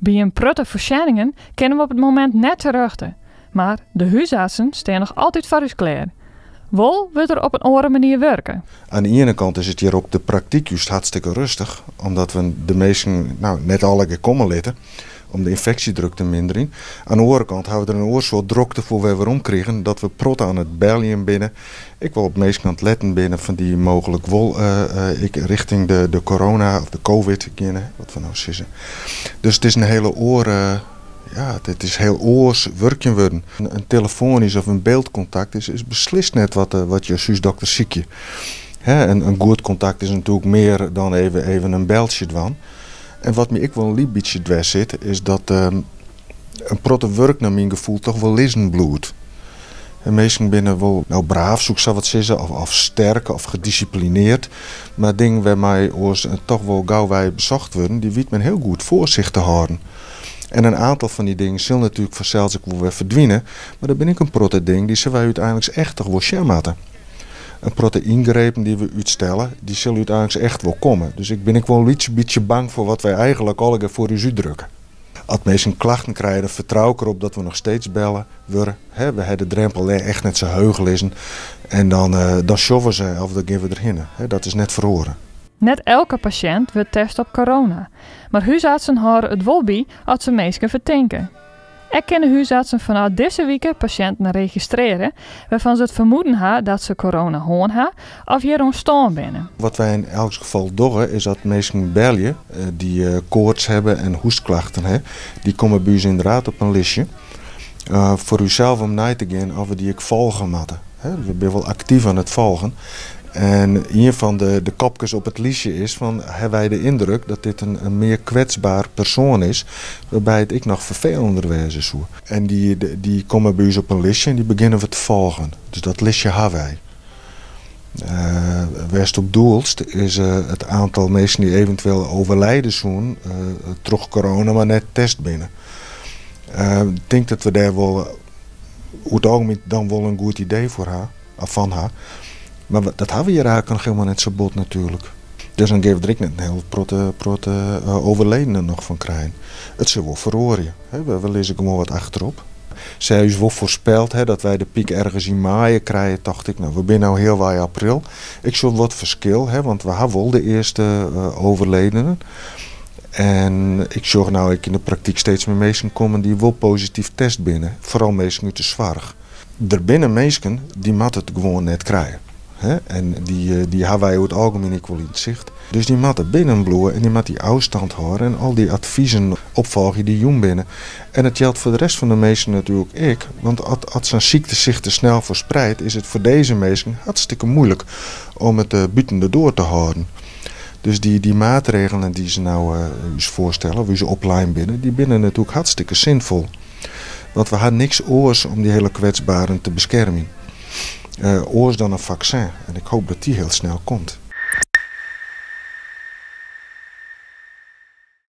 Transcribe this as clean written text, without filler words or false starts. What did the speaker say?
Bij een prutte verschijningen kennen we op het moment net terugte. Maar de huisartsen staan nog altijd voor ons klaar. Wel wordt er op een andere manier werken. Aan de ene kant is het hier ook de praktijk juist hartstikke rustig. Omdat we de meesten net alle gekomen litten. Om de infectiedruk te minderen. Aan de andere kant houden we er een oorsoort drukte voor we weer omkregen. Dat we protten aan het Belgium binnen. Ik wil op de meeste kant letten binnen van die mogelijk wel richting de corona of de covid. Wat we nou zeggen. Dus het is een hele oren. Ja, het is heel oors werkje worden. Een telefonisch of een beeldcontact is beslist net wat je huisdokter ziek je. Een goed contact is natuurlijk meer dan even een beltje dan. En wat me ik wel een beetje dwars zit, is dat een protte werk naar mijn gevoel toch wel lezen bloed. En meesten binnen wel braaf, zoek ze wat zeggen, of sterk of gedisciplineerd. Maar dingen waar mij toch wel gauw wij bezocht worden, die weet men heel goed voor zich te houden. En een aantal van die dingen zullen natuurlijk vanzelfs ook wel weer verdwijnen. Maar dan ben ik een protte ding, die zullen wij uiteindelijk echt toch wel schermatten. Een protte ingrepen die we uitstellen, die zullen uiteindelijk echt wel komen. Dus ik ben wel een beetje bang voor wat wij eigenlijk al voor u uitdrukken. Als mensen klachten krijgen, vertrouw ik erop dat we nog steeds bellen. We hebben de drempel echt net zo heugel lezen. En dan showen ze of dan gaan we erheen. Dat is net verhoren. Net elke patiënt wordt test op corona. Maar huisartsen houden het wel bij als ze mensen verdenken. Er kunnen huisartsen vanuit deze week patiënten registreren waarvan ze het vermoeden hebben dat ze corona hebben of hier ontstaan binnen. Wat wij in elk geval doen is dat mensen bellen die koorts hebben en hoestklachten hebben, die komen bij ons inderdaad op een listje. Voor uzelf om na te gaan of we die ik volgen moeten. We zijn wel actief aan het volgen. En een van de kopjes op het lijstje is van, hebben wij de indruk dat dit een meer kwetsbaar persoon is, waarbij het ik nog vervelender is. En die komen bij ons op een lijstje en die beginnen we te volgen. Dus dat lijstje hebben wij. Waar het op doelst is het aantal mensen die eventueel overlijden zoen, terug corona, maar net test binnen. Ik denk dat we daar wel, hoe het ook dan wel een goed idee voor haar, of van haar. Maar dat hebben we hier eigenlijk nog helemaal net zo bot natuurlijk. Dus dan geven we er net een heel protte overledenen nog van krijgen. Het zou wel verhoren. We lezen gewoon wat achterop. Zij is wel voorspeld dat wij de piek ergens in maart krijgen, dacht ik. Nou, we zijn nu heel waar april. Ik zou wat verschil, want we hebben wel de eerste overledenen. En ik zorg nou ik in de praktijk steeds meer mensen komen die wel positief test binnen. Vooral mensen uit de zorg. Er binnen mensen die moeten het gewoon net krijgen. En die hebben wij over het algemeen niet wel in het zicht. Dus die moeten binnenbloeien en die moeten die afstand houden en al die adviezen opvolgen die jong binnen. En het geldt voor de rest van de mensen natuurlijk ook. Want als een ziekte zich te snel verspreidt, is het voor deze mensen hartstikke moeilijk om het buiten erdoor te houden. Dus die maatregelen die ze nou voorstellen, wie ze opleiden binnen, die binnen natuurlijk hartstikke zinvol. Want we hadden niks oors om die hele kwetsbaren te beschermen. Oors dan een vaccin. En ik hoop dat die heel snel komt.